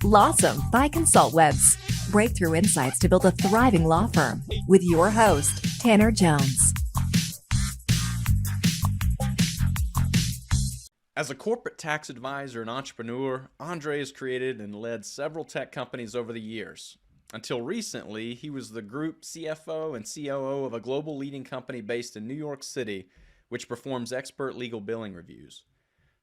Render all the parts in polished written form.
Lawsome by ConsultWebs. Breakthrough insights to build a thriving law firm with your host, Tanner Jones. As a corporate tax advisor and entrepreneur, Andre has created and led several tech companies over the years. Until recently, he was the group CFO and COO of a global leading company based in New York City, which performs expert legal billing reviews.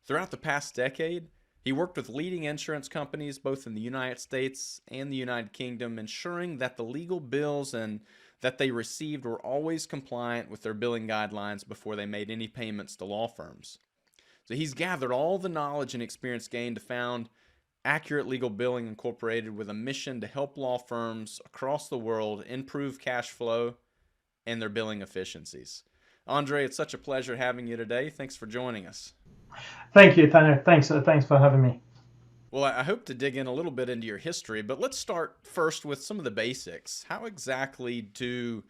Throughout the past decade, he worked with leading insurance companies both in the United States and the United Kingdom, ensuring that the legal bills and that they received were always compliant with their billing guidelines before they made any payments to law firms. So he's gathered all the knowledge and experience gained to found Accurate Legal Billing Incorporated with a mission to help law firms across the world improve cash flow and their billing efficiencies. Andre, it's such a pleasure having you today. Thanks for joining us. Thank you, Tanner. Thanks for having me. Well, I hope to dig in a little bit into your history, but let's start first with some of the basics. How exactly do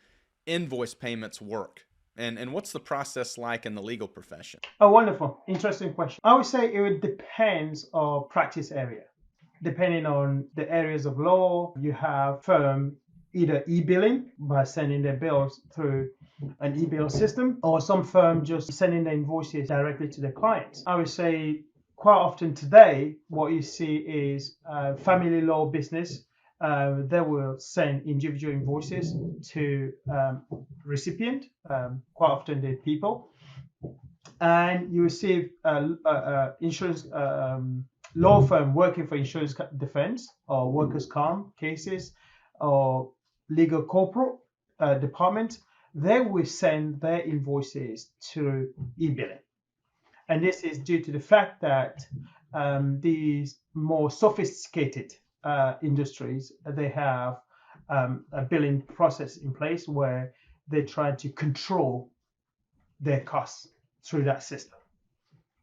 invoice payments work? And what's the process like in the legal profession? Oh, wonderful. Interesting question. I would say it depends on practice area. Depending on the areas of law, you have firm either e-billing by sending their bills through an e-bill system, or some firm just sending the invoices directly to the clients. I would say quite often today, what you see is family law business. They will send individual invoices to recipient, quite often the people, and you receive insurance law firm working for insurance defense or workers' comp cases or legal corporate department. They will send their invoices to e-billing. And this is due to the fact that these more sophisticated industries, they have a billing process in place where they try to control their costs through that system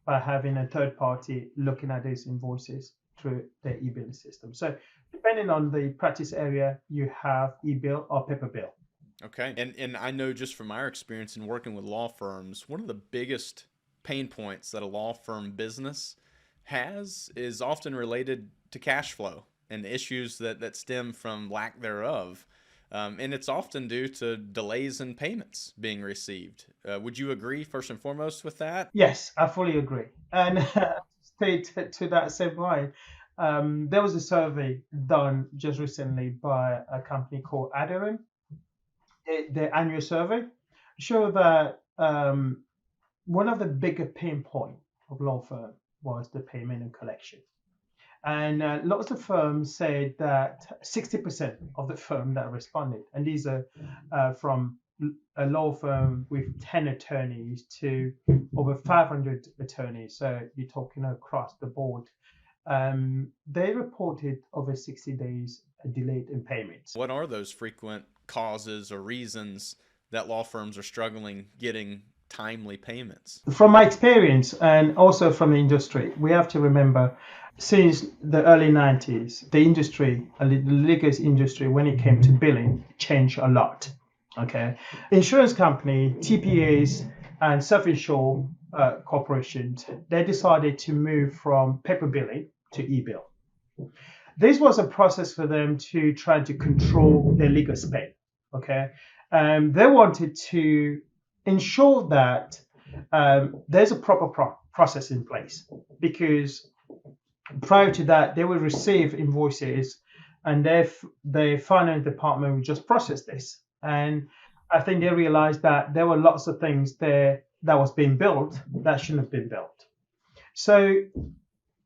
by having a third party looking at these invoices through their e-billing system. So depending on the practice area, you have e-bill or paper bill. Okay. And I know just from our experience in working with law firms, one of the biggest pain points that a law firm business has is often related to cash flow and issues that stem from lack thereof. And it's often due to delays in payments being received. Would you agree, first and foremost, with that? Yes, I fully agree. And to that same line, there was a survey done just recently by a company called Adderant. The annual survey showed that one of the bigger pain points of law firm was the payment and collection. And lots of firms said that 60% of the firm that responded, and these are from a law firm with 10 attorneys to over 500 attorneys, so you're talking across the board, they reported over 60 days delayed in payments. What are those frequent causes or reasons that law firms are struggling getting timely payments? From my experience and also from the industry, we have to remember since the early 90s, the industry, the legal industry, when it came to billing, changed a lot. Okay, insurance company, TPAs, and self-insured corporations, they decided to move from paper billing to e-bill. This was a process for them to try to control their legal spend. Okay, they wanted to ensure that there's a proper process in place, because prior to that, they would receive invoices and their finance department would just process this. And I think they realized that there were lots of things there that was being built that shouldn't have been built. So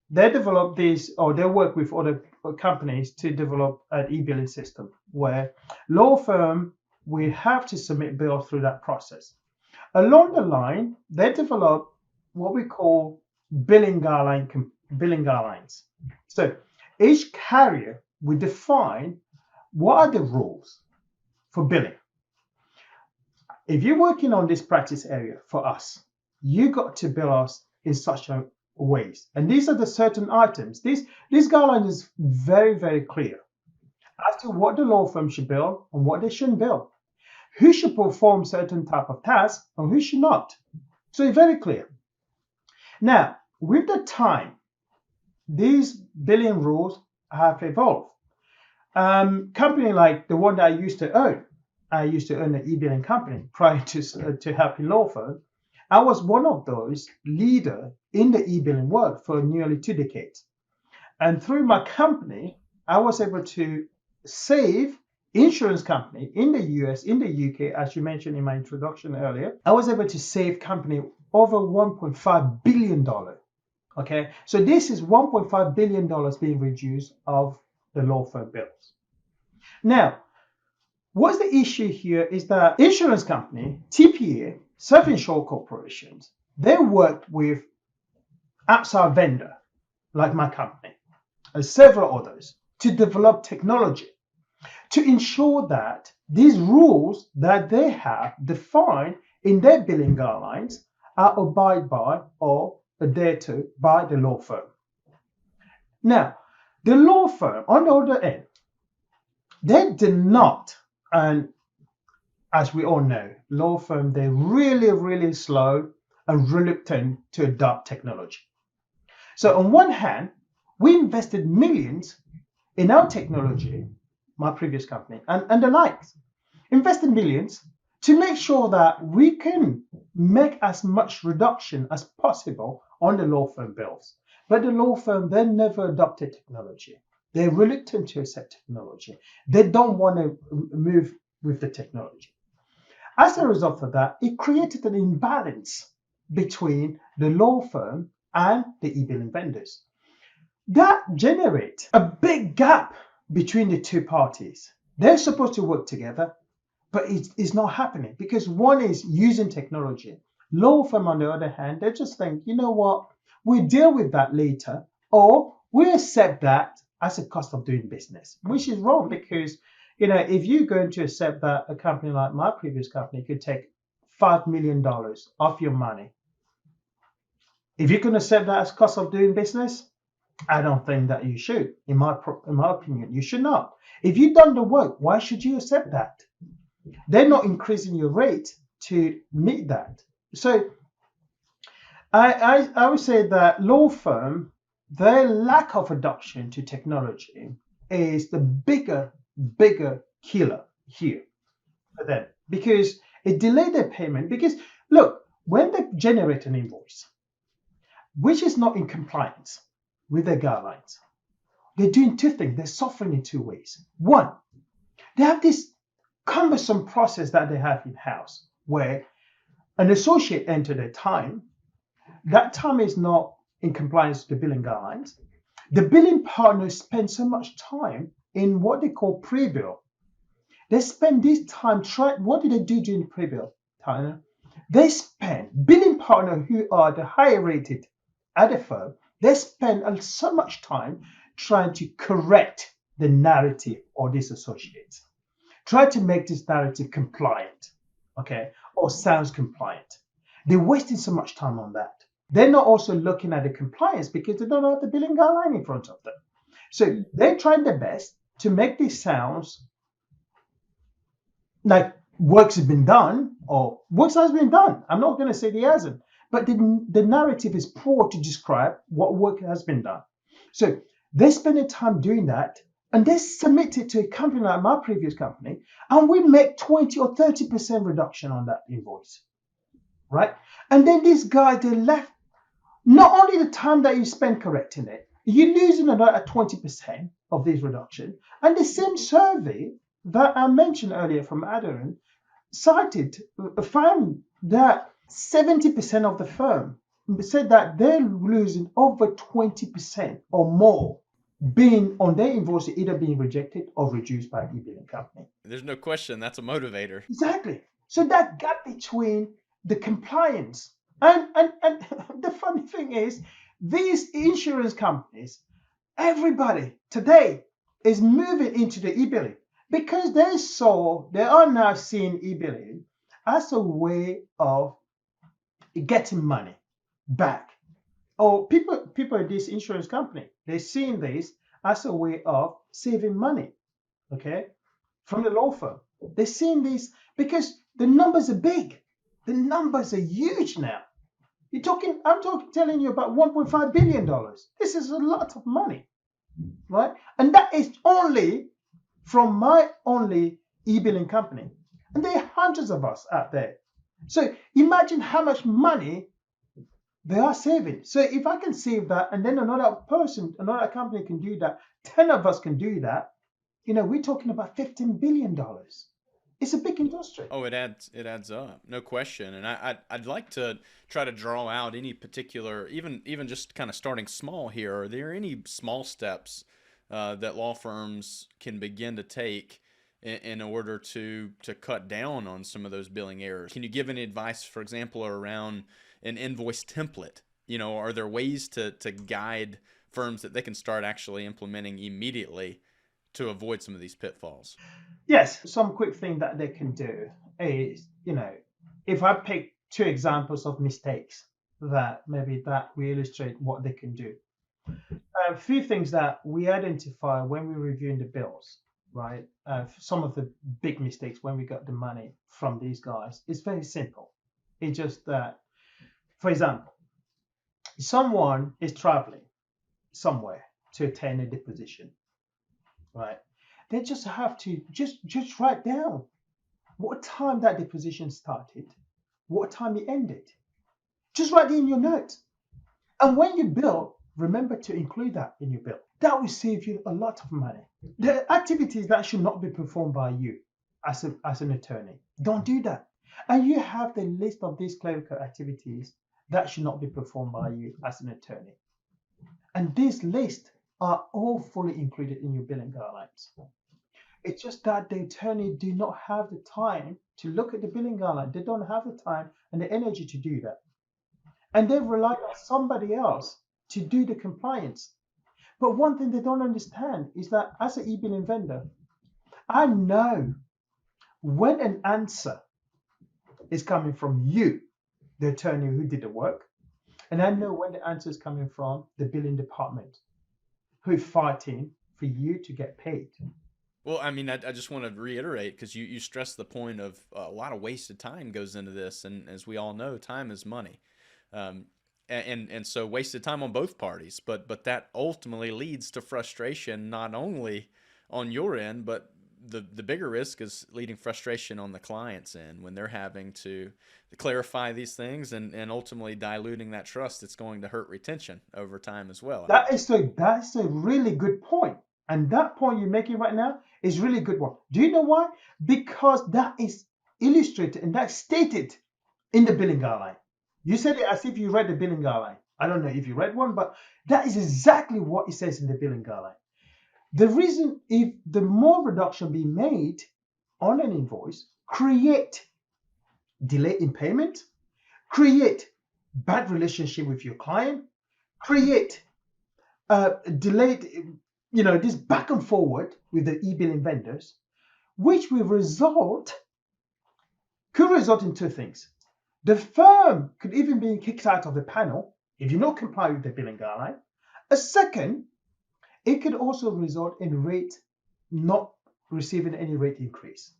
they developed this, or they work with other companies to develop an e-billing system where law firm will have to submit bills through that process. Along the line, they developed what we call billing guidelines. So each carrier will define what are the rules for billing. If you're working on this practice area for us, you got to bill us in such a ways. And these are the certain items. These guidelines is very, very clear as to what the law firm should bill and what they shouldn't bill. Who should perform certain type of tasks and who should not. So it's very clear. Now, with the time, these billing rules have evolved. Company like the one that I used to own an e-billing company prior to helping law firm. I was one of those leader in the e-billing world for nearly 2 decades. And through my company, I was able to save insurance company in the US, in the UK, as you mentioned in my introduction earlier. I was able to save company over $1.5 billion. Okay, so this is $1.5 billion being reduced of the law firm bills. Now, what's the issue here is that insurance company, TPA, self-insured corporations, they work with outside vendor like my company and several others to develop technology to ensure that these rules that they have defined in their billing guidelines are abided by or adhered to by the law firm. Now, the law firm, on the other end, they did not, and as we all know, law firm, they're really, really slow and reluctant to adopt technology. So on one hand, we invested millions in our technology, my previous company, and the likes, invested millions to make sure that we can make as much reduction as possible on the law firm bills. But the law firm, they never adopted technology. They're reluctant to accept technology. They don't want to move with the technology. As a result of that, it created an imbalance between the law firm and the e-billing vendors. That generates a big gap between the two parties. They're supposed to work together, but it's not happening because one is using technology. Law firm, on the other hand, they just think, you know what, we'll deal with that later, or we accept that as a cost of doing business, which is wrong because, you know, if you're going to accept that a company like my previous company could take $5 million off your money, if you can accept that as cost of doing business, I don't think that you should. In my opinion, you should not. If you've done the work, why should you accept that? They're not increasing your rate to meet that. So I would say that law firm, their lack of adoption to technology is the bigger killer here for them because it delayed their payment. Because look, when they generate an invoice, which is not in compliance with their guidelines, they're doing two things. They're suffering in two ways. One, they have this cumbersome process that they have in-house where an associate entered their time. That time is not in compliance with the billing guidelines. The billing partner spends so much time in what they call pre-bill. They spend this time what do they do during the pre-bill time? They spend, billing partner who are the higher rated at the firm, they spend so much time trying to correct the narrative of these associates. Try to make this narrative compliant, okay, or sounds compliant. They're wasting so much time on that. They're not also looking at the compliance because they don't have the billing guideline in front of them. So they're trying their best to make these sounds like works has been done or works has been done. I'm not going to say it hasn't, but the narrative is poor to describe what work has been done. So they spend their time doing that and they submit it to a company like my previous company and we make 20 or 30% reduction on that invoice, right? And then this guy, they left not only the time that you spend correcting it, you're losing about 20% of this reduction. And the same survey that I mentioned earlier from Adrian found that 70% of the firm said that they're losing over 20% or more being on their invoice, either being rejected or reduced by an e-billing company. There's no question that's a motivator. Exactly. So that gap between the compliance and the funny thing is, these insurance companies, everybody today is moving into the e-billing because they are now seeing e-billing as a way of getting money back. Or people at this insurance company, they're seeing this as a way of saving money, okay, from the law firm. They're seeing this because the numbers are big. The numbers are huge now. I'm telling you about $1.5 billion. This is a lot of money. right? And that is only from my only e-billing company. And there are hundreds of us out there. So imagine how much money they are saving. So if I can save that, and then another person, another company can do that, 10 of us can do that, we're talking about $15 billion. It's a big industry. Oh, it adds up, no question. And I'd like to try to draw out any particular, even just kind of starting small here. Are there any small steps that law firms can begin to take in order to cut down on some of those billing errors? Can you give any advice, for example, around an invoice template? Are there ways to guide firms that they can start actually implementing immediately to avoid some of these pitfalls? Yes, some quick thing that they can do is, if I pick two examples of mistakes that maybe that we illustrate what they can do. A few things that we identify when we're reviewing the bills, right? Some of the big mistakes when we got the money from these guys is very simple. It's just that, for example, someone is traveling somewhere to attend a deposition, right? They just have to just write down what time that deposition started, what time it ended. Just write it in your notes. And when you bill, remember to include that in your bill. That will save you a lot of money. The activities that should not be performed by you as an attorney, don't do that. And you have the list of these clerical activities that should not be performed by you as an attorney. And these lists are all fully included in your billing guidelines. It's just that the attorney do not have the time to look at the billing guideline. They don't have the time and the energy to do that. And they rely on somebody else to do the compliance. But one thing they don't understand is that as an e-billing vendor, I know when an answer is coming from you, the attorney who did the work, and I know when the answer is coming from the billing department who are fighting for you to get paid. Well, I mean, I just want to reiterate because you stress the point of a lot of wasted time goes into this, and as we all know, time is money, and so wasted time on both parties. But that ultimately leads to frustration, not only on your end, but the bigger risk is leading frustration on the client's end when they're having to clarify these things and ultimately diluting that trust. It's going to hurt retention over time as well. That's a really good point. And that point you're making right now is really good one. Do you know why? Because that is illustrated and that's stated in the billing guideline. You said it as if you read the billing guideline. I don't know if you read one, but that is exactly what it says in the billing guideline. The reason, if the more reduction be made on an invoice, create delay in payment, create bad relationship with your client, create delayed, this back and forward with the e-billing vendors, which could result in two things. The firm could even be kicked out of the panel if you don't comply with the billing guideline. A second, it could also result in rate not receiving any rate increase.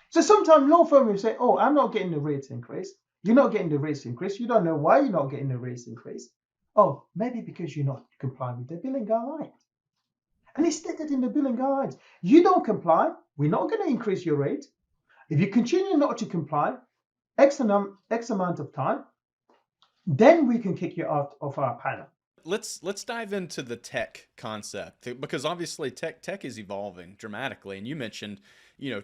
So sometimes law firm will say, oh, I'm not getting the rates increase. You're not getting the rates increase. You don't know why you're not getting the rates increase. Oh, maybe because you're not complying with the billing guidelines. And it's stated in the billing guidelines. You don't comply, we're not going to increase your rate. If you continue not to comply, X amount of time, then we can kick you out of our panel. Let's dive into the tech concept because obviously tech is evolving dramatically. And you mentioned,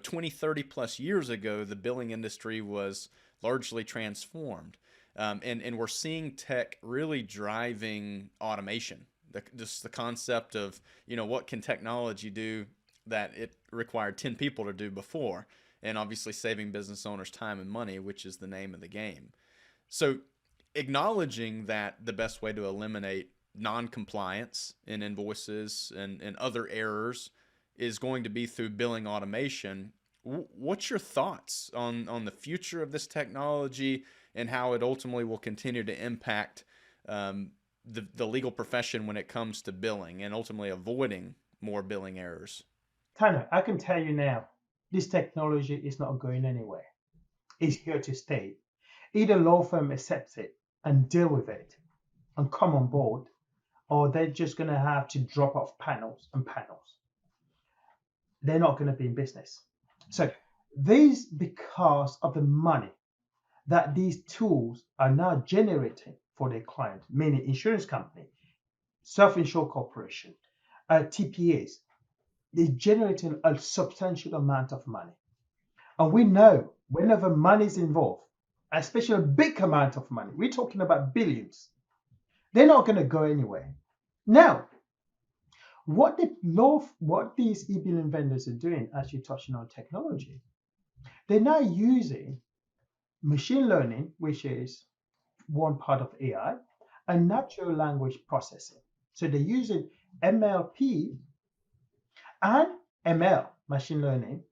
20, 30 plus years ago, the billing industry was largely transformed. And we're seeing tech really driving automation. Just the concept of, what can technology do that it required 10 people to do before, and obviously saving business owners time and money, which is the name of the game. So acknowledging that the best way to eliminate non-compliance in invoices and other errors is going to be through billing automation. What's your thoughts on the future of this technology and how it ultimately will continue to impact the legal profession when it comes to billing and ultimately avoiding more billing errors? Tanner, I can tell you now, this technology is not going anywhere. It's here to stay. Either law firm accepts it and deal with it and come on board, or they're just going to have to drop off panels and panels. They're not going to be in business. So this because of the money that these tools are now generating for their client, meaning insurance company, self-insured corporation, TPAs. They're generating a substantial amount of money. And we know whenever money is involved, especially a big amount of money, we're talking about billions, they're not going to go anywhere. Now, what these e-billing vendors are doing, as you're touching on technology, they're now using machine learning, which is one part of AI, and natural language processing. So they're using MLP and ML, machine learning.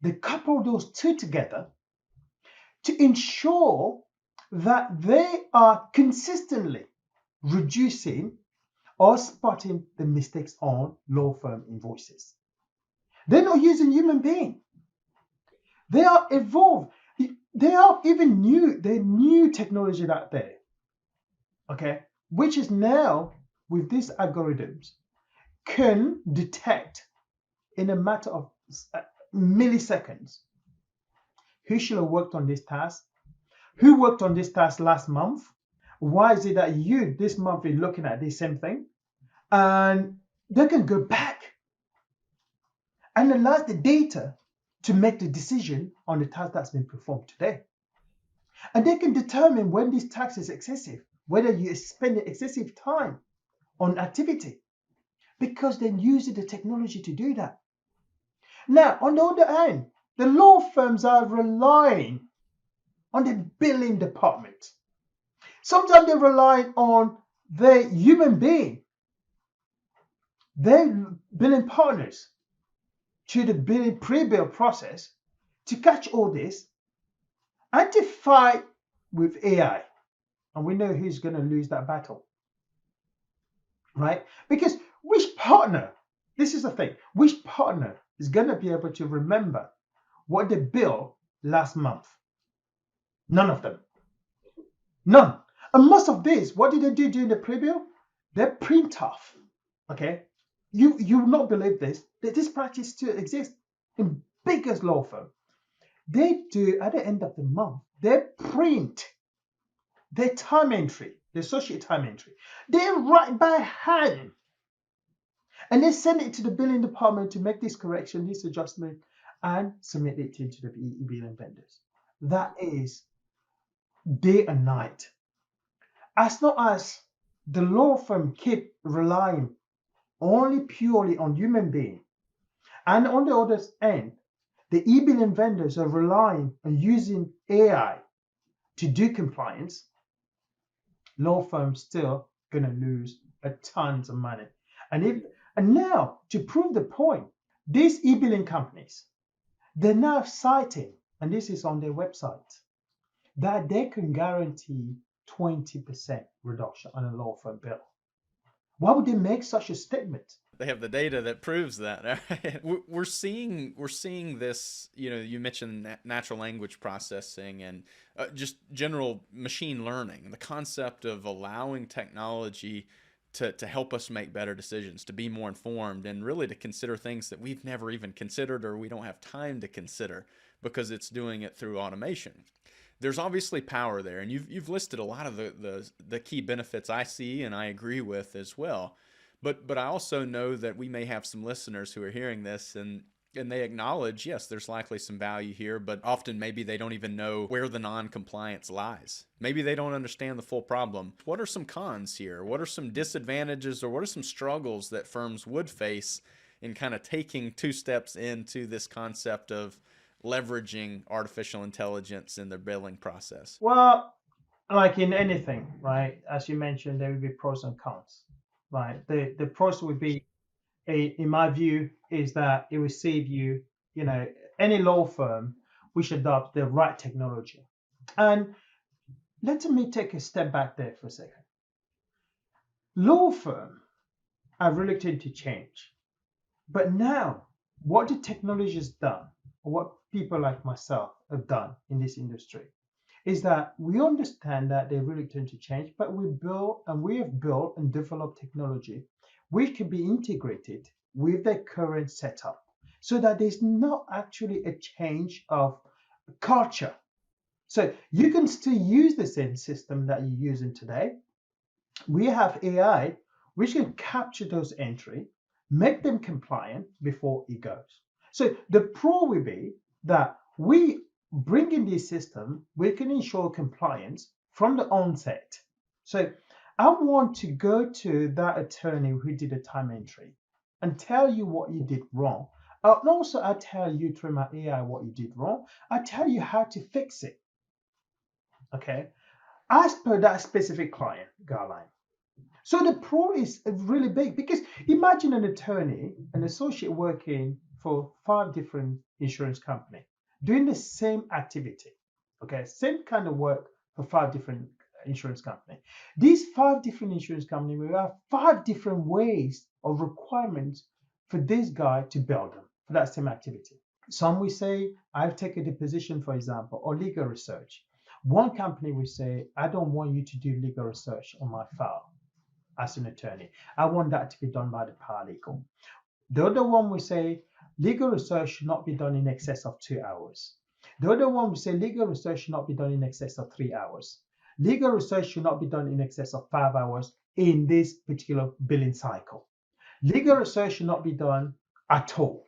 They couple those two together to ensure that they are consistently reducing or spotting the mistakes on law firm invoices. They're not using human being. They are evolved. They are even new technology out there, okay, which is now with these algorithms can detect in a matter of milliseconds who should have worked on this task, who worked on this task last month, why is it that you this month is looking at the same thing, and they can go back and analyze the data to make the decision on the task that's been performed today. And they can determine when this task is excessive, whether you spend excessive time on activity, because they're using the technology to do that. Now, on the other hand, the law firms are relying on the billing department. Sometimes they rely on the human being, their billing partners, to the billing pre-bill process to catch all this and to fight with AI. And we know who's going to lose that battle, right? Because which partner, this is the thing, which partner is going to be able to remember what they billed last month? None of them. None. And most of these, what did they do during the pre-bill? They print off, okay? You will not believe this, that this practice still exists in biggest law firm. They do, at the end of the month, they print their time entry, the associate time entry. They write by hand. And they send it to the billing department to make this correction, this adjustment, and submit it into the billing vendors. That is day and night. As long as the law firm keep relying only purely on human being, and on the other end, the e-billing vendors are relying on using AI to do compliance, law firms still gonna lose a tons of money. And now, to prove the point, these e-billing companies, they're now citing, and this is on their website, that they can guarantee 20% reduction on a law firm bill. Why would they make such a statement? They have the data that proves that. We're seeing this. You know, you mentioned natural language processing and just general machine learning. The concept of allowing technology to help us make better decisions, to be more informed, and really to consider things that we've never even considered or we don't have time to consider because it's doing it through automation. There's obviously power there, and you've listed a lot of the key benefits I see and I agree with as well. But I also know that we may have some listeners who are hearing this and they acknowledge, yes, there's likely some value here, but often maybe they don't even know where the non-compliance lies. Maybe they don't understand the full problem. What are some cons here? What are some disadvantages, or what are some struggles that firms would face in kind of taking two steps into this concept of leveraging artificial intelligence in their billing process? Well, like in anything, right? As you mentioned, there will be pros and cons, right? The pros would be, in my view, is that it will save you, any law firm which adopt the right technology. And let me take a step back there for a second. Law firms are reluctant to change, but now what the technology has done, or what people like myself have done in this industry, is that we understand that they're reluctant to change, but we have built and developed technology which can be integrated with their current setup so that there's not actually a change of culture. So you can still use the same system that you're using today. We have AI which can capture those entries, make them compliant before it goes. So the pro will be that we bring in this system, we can ensure compliance from the onset. So I want to go to that attorney who did a time entry and tell you what you did wrong. And also, I tell you through my AI what you did wrong. I tell you how to fix it. Okay, as per that specific client guideline. So the pro is really big because imagine an attorney, an associate working for 5 different insurance companies doing the same activity, okay, same kind of work for 5 different insurance companies. These 5 different insurance companies will have 5 different ways of requirements for this guy to build them for that same activity. Some will say, I've taken a position, for example, or legal research. One company will say, I don't want you to do legal research on my file as an attorney. I want that to be done by the paralegal. The other one will say legal research should not be done in excess of 2 hours. The other one will say legal research should not be done in excess of 3 hours. Legal research should not be done in excess of 5 hours in this particular billing cycle. Legal research should not be done at all.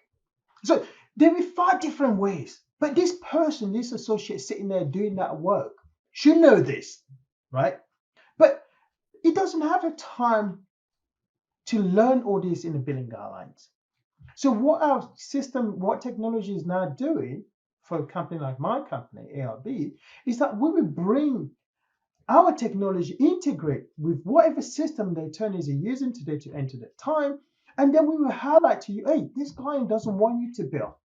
So there will be 5 different ways. But this person, this associate sitting there doing that work should know this, right? But it doesn't have a time to learn all this in the billing guidelines. So what our system, what technology is now doing for a company like my company, ARB, is that we will bring our technology, integrate with whatever system the attorneys are using today to enter the time, and then we will highlight to you, hey, this client doesn't want you to bill.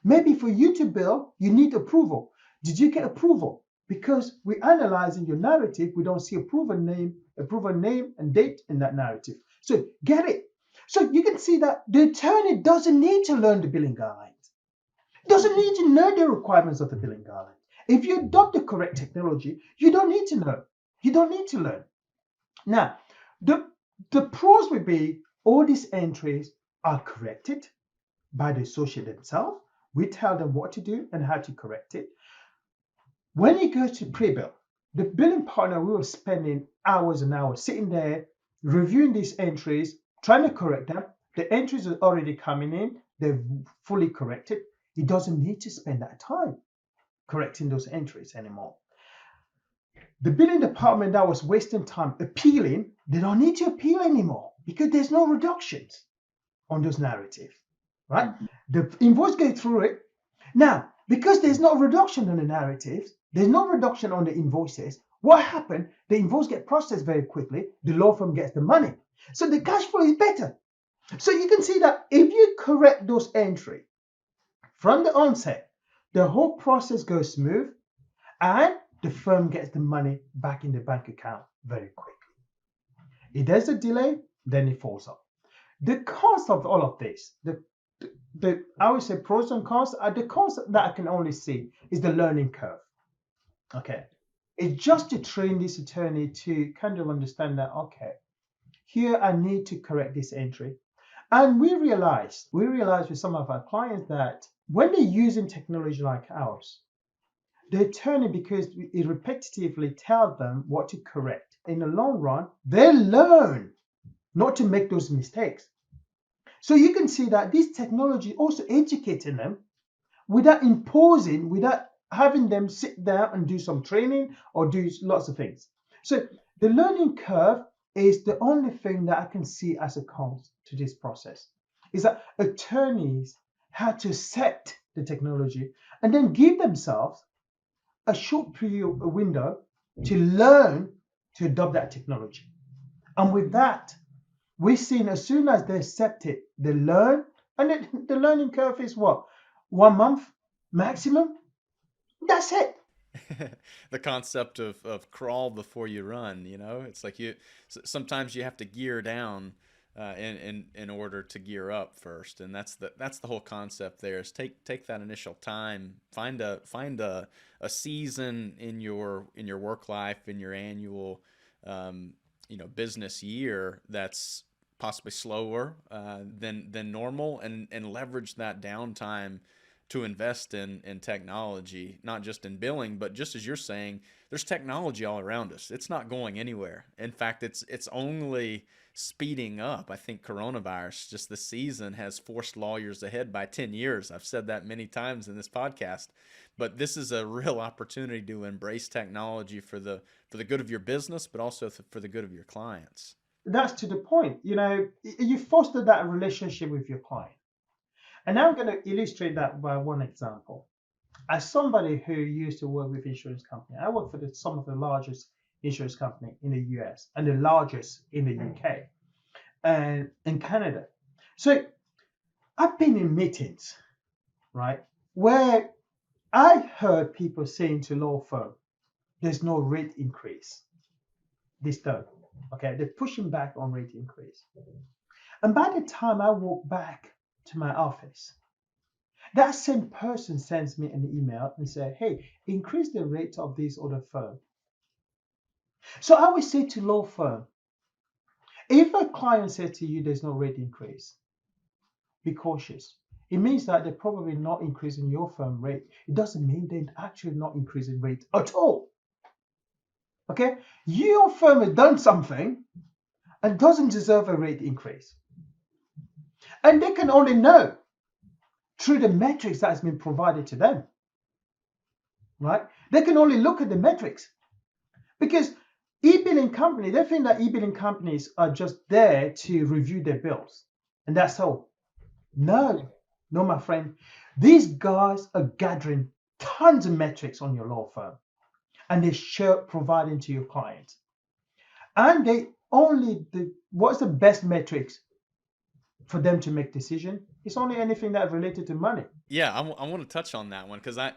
Maybe for you to bill, you need approval. Did you get approval? Because we're analyzing your narrative, we don't see approval name and date in that narrative. So get it. So you can see that the attorney doesn't need to learn the billing guidelines. Doesn't need to know the requirements of the billing guidelines. If you adopt the correct technology, you don't need to know. You don't need to learn. Now, the pros would be all these entries are corrected by the associate themselves. We tell them what to do and how to correct it. When it goes to pre-bill, the billing partner will be spending hours and hours sitting there reviewing these entries, trying to correct them. The entries are already coming in, they're fully corrected. He doesn't need to spend that time correcting those entries anymore. The billing department that was wasting time appealing, they don't need to appeal anymore because there's no reductions on those narratives, right? The invoice goes through it. Now, because there's no reduction on the narratives, there's no reduction on the invoices, what happened? The invoice gets processed very quickly, the law firm gets the money. So the cash flow is better. So you can see that if you correct those entries from the onset, the whole process goes smooth and the firm gets the money back in the bank account very quickly. If there's a delay, then it falls off. The cost of all of this, I would say pros and cons. The cons that I can only see is the learning curve. Okay, it's just to train this attorney to kind of understand that, okay, here I need to correct this entry. And we realized with some of our clients that when they're using technology like ours, the attorney, because it repetitively tells them what to correct, in the long run, they learn not to make those mistakes. So you can see that this technology also educating them without imposing, without having them sit down and do some training or do lots of things. So the learning curve is the only thing that I can see as a con to this process, is that attorneys had to set the technology and then give themselves a short period, a window to learn to adopt that technology. And with that, we've seen as soon as they accept it, they learn, and the learning curve is what? 1 month maximum? That's it. The concept of crawl before you run, you know, it's like sometimes you have to gear down in order to gear up first. And that's the whole concept there, is take that initial time, find a season in your work life, in your annual business year that's possibly slower than normal, and leverage that downtime to invest in technology, not just in billing, but just as you're saying, there's technology all around us. It's not going anywhere. In fact, it's only speeding up. I think coronavirus, just the season, has forced lawyers ahead by 10 years. I've said that many times in this podcast, but this is a real opportunity to embrace technology for the good of your business, but also for the good of your clients. That's to the point. You foster that relationship with your client. And now I'm going to illustrate that by one example. As somebody who used to work with insurance company, I work for some of the largest insurance company in the US and the largest in the UK and in Canada. So I've been in meetings, right, where I heard people saying to law firm, there's no rate increase this term. Okay, they're pushing back on rate increase. And by the time I walk back to my office, that same person sends me an email and say, hey, increase the rate of this other firm. So I would say to law firm, if a client says to you there's no rate increase, be cautious. It means that they're probably not increasing your firm rate. It doesn't mean they're actually not increasing rate at all. Okay? Your firm has done something and doesn't deserve a rate increase. And they can only know through the metrics that has been provided to them. Right? They can only look at the metrics. Because e-billing company, they think that e-billing companies are just there to review their bills. And that's all. No, my friend. These guys are gathering tons of metrics on your law firm. And they share providing to your clients. And they only, what's the best metrics for them to make decision? It's only anything that related to money. Yeah, I want to touch on that one, because I'm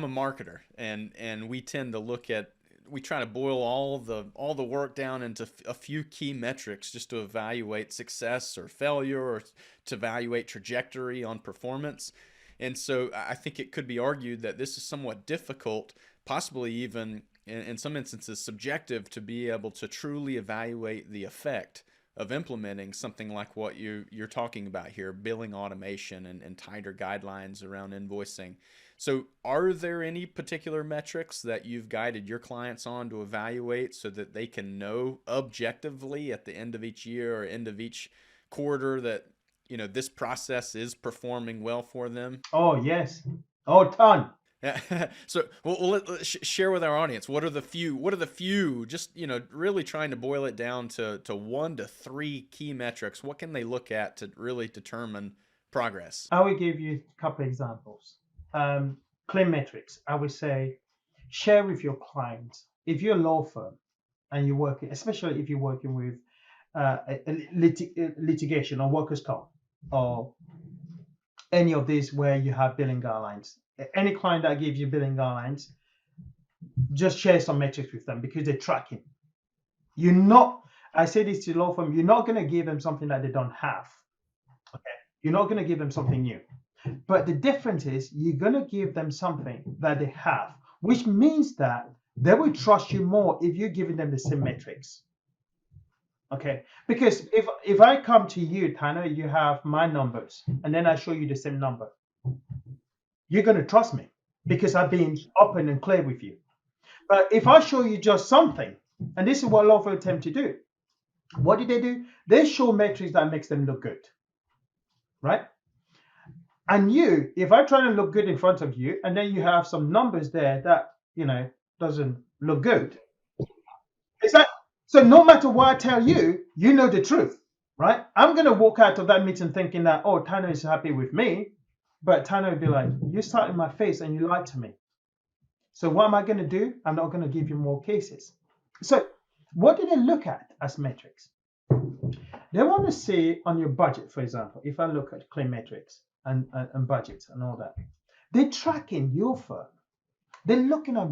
a marketer, and we tend to we try to boil all the work down into a few key metrics just to evaluate success or failure, or to evaluate trajectory on performance. And so I think it could be argued that this is somewhat difficult, possibly even in some instances subjective, to be able to truly evaluate the effect of implementing something like what you're talking about here, billing automation and tighter guidelines around invoicing. So are there any particular metrics that you've guided your clients on to evaluate so that they can know objectively at the end of each year or end of each quarter that this process is performing well for them? Oh, yes. Oh, ton. So, let's share with our audience. What are the few, just, really trying to boil it down to 1 to 3 key metrics. What can they look at to really determine progress? I will give you a couple of examples. Claim metrics. I would say share with your clients. If you're a law firm and you're working, especially if you're working with litigation or workers' comp or any of these where you have billing guidelines, any client that gives you billing guidelines, just share some metrics with them, because they're tracking. I say this to law firm, you're not going to give them something that they don't have. Okay, you're not going to give them something new. But the difference is you're going to give them something that they have, which means that they will trust you more if you're giving them the same metrics. Okay, because if I come to you, Tanner, you have my numbers, and then I show you the same number, you're going to trust me because I've been open and clear with you. But if I show you just something, and this is what law firms attempt to do, what do? They show metrics that makes them look good, right? And if I try to look good in front of you, and then you have some numbers there that doesn't look good, so no matter what I tell you, you know the truth, right? I'm going to walk out of that meeting thinking that, oh, Tanner is happy with me, but Tanner would be like, you sat in my face and you lied to me. So what am I going to do? I'm not going to give you more cases. So what do they look at as metrics? They want to see on your budget, for example, if I look at claim metrics and budgets and all that, they're tracking your firm. They're looking at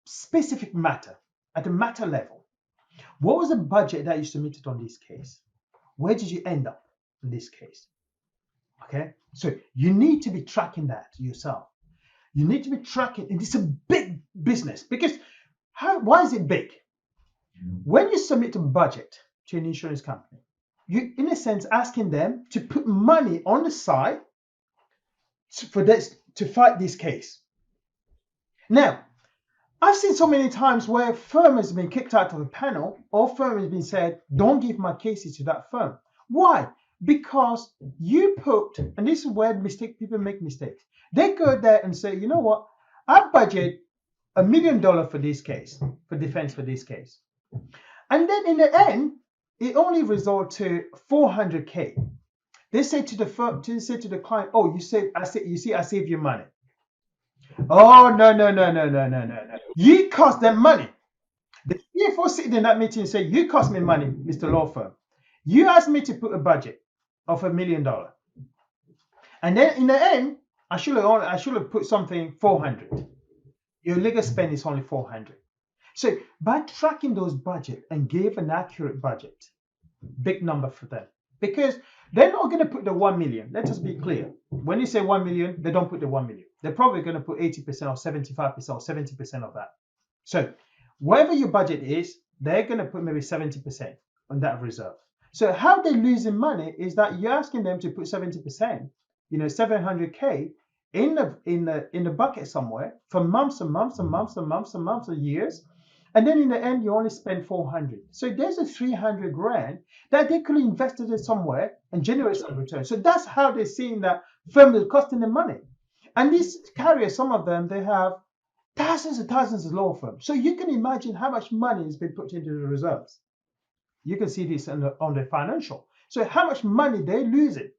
specific matter, at the matter level. What was the budget that you submitted on this case? Where did you end up in this case? Okay, so you need to be tracking that yourself. You need to be tracking, and it's a big business because why is it big? When you submit a budget to an insurance company, you, in a sense, asking them to put money on the side for this to fight this case. Now, I've seen so many times where firm has been kicked out of a panel, or firm has been said, don't give my cases to that firm. Why? Because you put, and this is where people make mistakes. They go there and say, you know what? I budget $1 million for this case, for defense for this case. And then in the end, it only results to 400K. They say to the firm, they say to the client, oh, you save you money. Oh, no. You cost them money. The CFO sitting in that meeting and say, you cost me money, Mr. Law Firm. You asked me to put a budget of $1 million. And then in the end, I should have put something 400. Your legal spend is only 400. So by tracking those budgets and give an accurate budget, big number for them. Because they're not going to put the 1 million. Let us be clear. When you say 1 million, they don't put the 1 million. They're probably going to put 80% or 75% or 70% of that. So whatever your budget is, they're going to put maybe 70% on that reserve. So how they're losing money is that you're asking them to put 70%, 700K in the bucket somewhere for months and months and months and months and months and years. And then in the end, you only spend 400. So there's a 300 grand that they could have invested it somewhere and generate some return. So that's how they're seeing that firm is costing them money. And these carriers, some of them, they have thousands and thousands of law firms. So you can imagine how much money has been put into the reserves. You can see this on the financial. So how much money they're losing.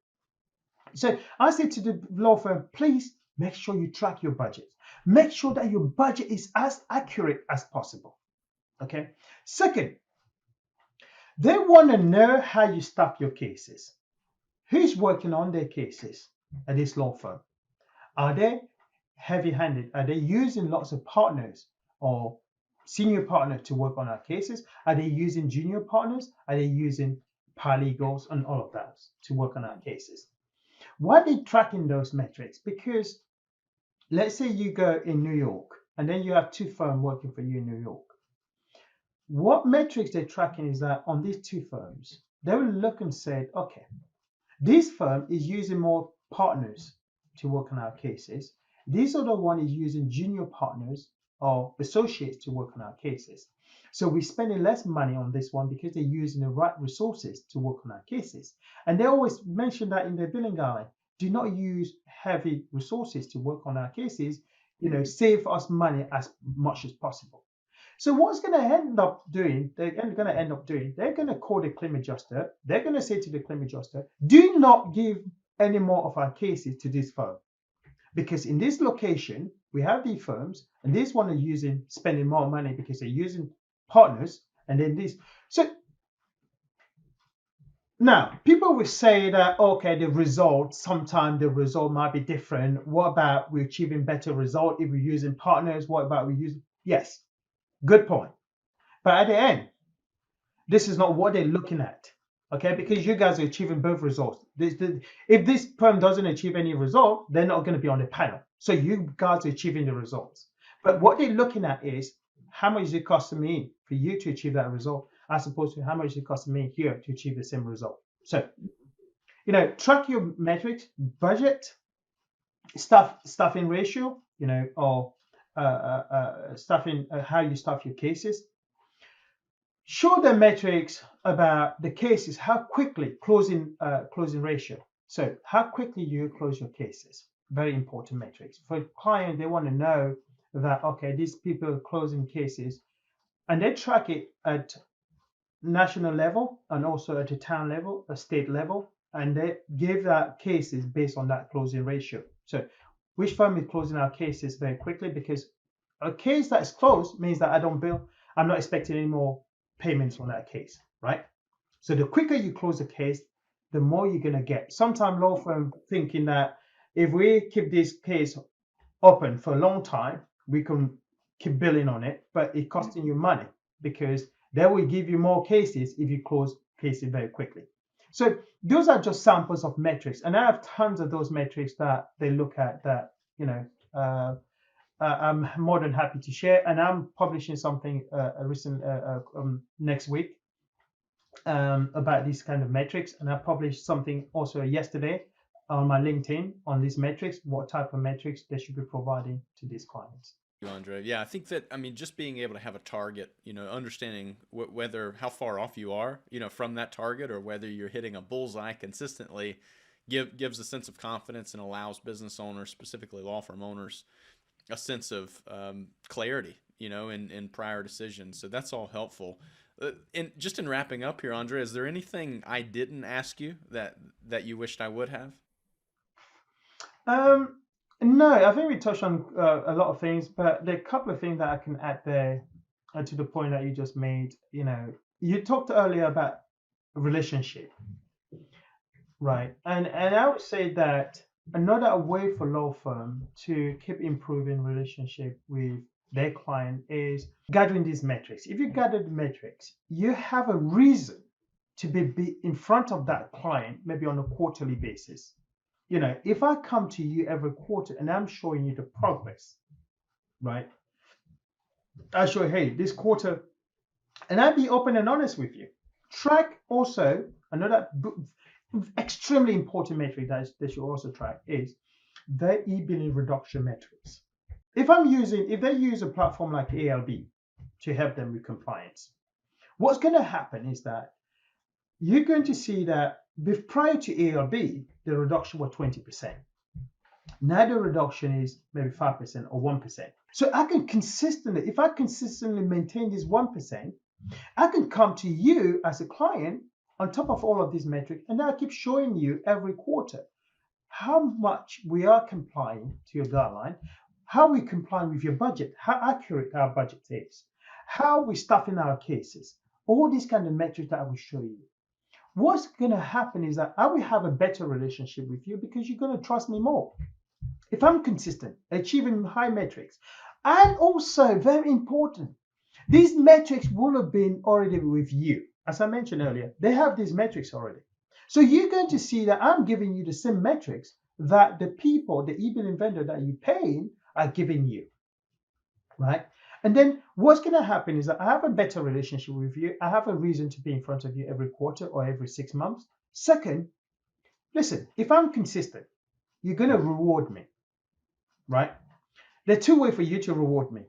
So I say to the law firm, please make sure you track your budget. Make sure that your budget is as accurate as possible. Okay. Second, they want to know how you staff your cases. Who's working on their cases at this law firm? Are they heavy-handed? Are they using lots of partners or senior partners to work on our cases? Are they using junior partners? Are they using paralegals and all of that to work on our cases? Why are they tracking those metrics? Because let's say you go in New York and then you have two firms working for you in New York. What metrics they're tracking is that on these two firms, they will look and say, okay, this firm is using more partners to work on our cases. This other one is using junior partners or associates to work on our cases. So we're spending less money on this one because they're using the right resources to work on our cases. And they always mention that in their billing guide. Do not use heavy resources to work on our cases. Save us money as much as possible. So what's going to end up doing, they're going to call the claim adjuster. They're going to say to the claim adjuster, do not give any more of our cases to this firm. Because in this location, we have these firms, and this one is spending more money because they're using partners, and then this. So now, people will say that, okay, sometimes the result might be different. What about we're achieving better result if we're using partners? What about yes. Good point. But at the end, this is not what they're looking at, okay? Because you guys are achieving both results. If this firm doesn't achieve any result, they're not going to be on the panel. So you guys are achieving the results. But what they're looking at is how much is it costing me for you to achieve that result, as opposed to how much is it costing me here to achieve the same result. So, track your metrics, budget, staffing ratio, or staffing, how you staff your cases. Show the metrics about the cases, how quickly closing ratio. So how quickly you close your cases. Very important metrics. For a client, they want to know that, okay, these people are closing cases, and they track it at national level and also at a town level, a state level, and they give that cases based on that closing ratio. So which firm is closing our cases very quickly? Because a case that is closed means that I don't bill. I'm not expecting any more payments on that case, right? So the quicker you close a case, the more you're going to get. Sometimes law firms thinking that if we keep this case open for a long time, we can keep billing on it, but it's costing you money because they will give you more cases if you close cases very quickly. So those are just samples of metrics, and I have tons of those metrics that they look at that, I'm more than happy to share. And I'm publishing something next week about these kind of metrics. And I published something also yesterday on my LinkedIn on these metrics, what type of metrics they should be providing to these clients. Andre. Yeah, I think that, I mean, just being able to have a target, understanding whether how far off you are, from that target, or whether you're hitting a bullseye consistently, gives a sense of confidence and allows business owners, specifically law firm owners, a sense of clarity, in prior decisions. So that's all helpful. And just in wrapping up here, Andre, is there anything I didn't ask you that you wished I would have? No, I think we touched on a lot of things, but there are a couple of things that I can add there to the point that you just made. You talked earlier about relationship, right? And I would say that another way for law firm to keep improving relationship with their client is gathering these metrics. If you gather the metrics, you have a reason to be in front of that client, maybe on a quarterly basis. If I come to you every quarter and I'm showing you the progress, right? I show, hey, this quarter, and I'll be open and honest with you. Track also, another extremely important metric that they should also track is their e-billing reduction metrics. If they use a platform like ALB to help them with compliance, what's going to happen is that you're going to see that prior to ALB, the reduction was 20%. Now the reduction is maybe 5% or 1%. So if I consistently maintain this 1%, I can come to you as a client on top of all of these metrics, and I keep showing you every quarter how much we are complying to your guideline, how we comply with your budget, how accurate our budget is, how we staff in our cases, all these kind of metrics that I will show you. What's going to happen is that I will have a better relationship with you because you're going to trust me more. If I'm consistent, achieving high metrics, and also very important, these metrics will have been already with you. As I mentioned earlier, they have these metrics already. So you're going to see that I'm giving you the same metrics that the people, the e-billing vendor that you're paying are giving you, right? And then what's going to happen is that I have a better relationship with you. I have a reason to be in front of you every quarter or every 6 months. Second, listen, if I'm consistent, you're going to reward me, right? There are two ways for you to reward me.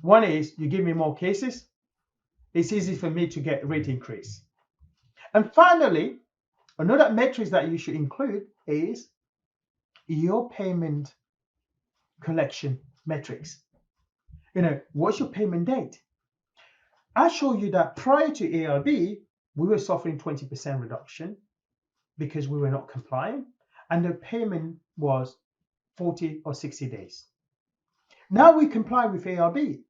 One is you give me more cases. It's easy for me to get rate increase. And finally, another metric that you should include is your payment collection metrics. What's your payment date? I show you that prior to ALB, we were suffering 20% reduction because we were not complying, and the payment was 40 or 60 days. Now we comply with ALB.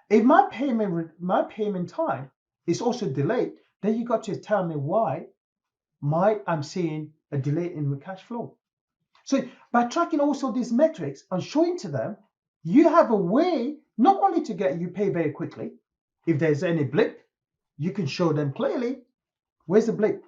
If my payment time is also delayed, then you got to tell me why I'm seeing a delay in the cash flow. So by tracking also these metrics and showing to them, you have a way not only to get you pay very quickly. If there's any blip, you can show them clearly where's the blip.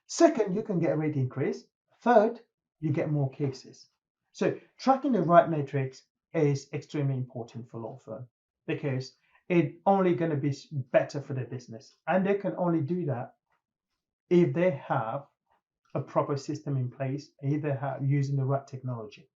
Second, you can get a rate increase. Third, you get more cases. So tracking the right metrics is extremely important for law firm because it's only going to be better for their business. And they can only do that if they have a proper system in place, and if they have using the right technology.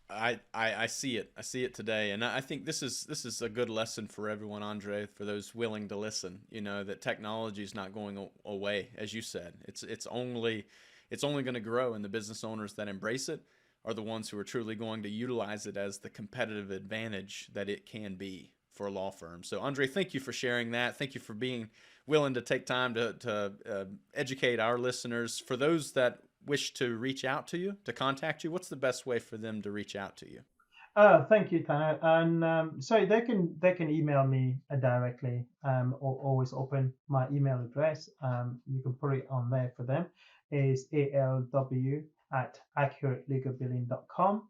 I see it. I see it today, and I think this is a good lesson for everyone, Andre, for those willing to listen. That technology is not going away, as you said. It's only going to grow, and the business owners that embrace it are the ones who are truly going to utilize it as the competitive advantage that it can be for a law firm. So, Andre, thank you for sharing that. Thank you for being willing to take time to educate our listeners. For those that wish to reach out to you, to contact you, what's the best way for them to reach out to you? Thank you, Tanner. And so they can email me directly, or always open my email address. You can put it on there for them. Is alw@accuratelegalbilling.com,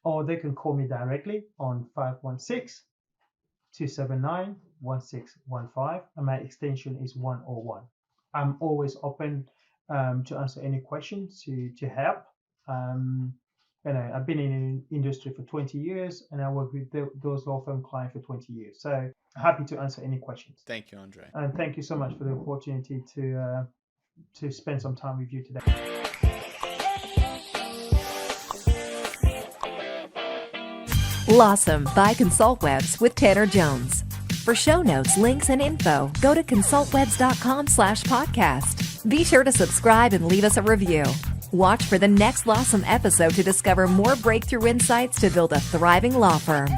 or they can call me directly on 516-279-1615, and my extension is 101. I'm always open to answer any questions, to help. I've been in the industry for 20 years, and I work with those law firm clients for 20 years. So happy to answer any questions. Thank you, Andre. And thank you so much for the opportunity to spend some time with you today. Lawsome by ConsultWebs with Tanner Jones. For show notes, links, and info, go to consultwebs.com/podcast. Be sure to subscribe and leave us a review. Watch for the next Lawsome episode to discover more breakthrough insights to build a thriving law firm.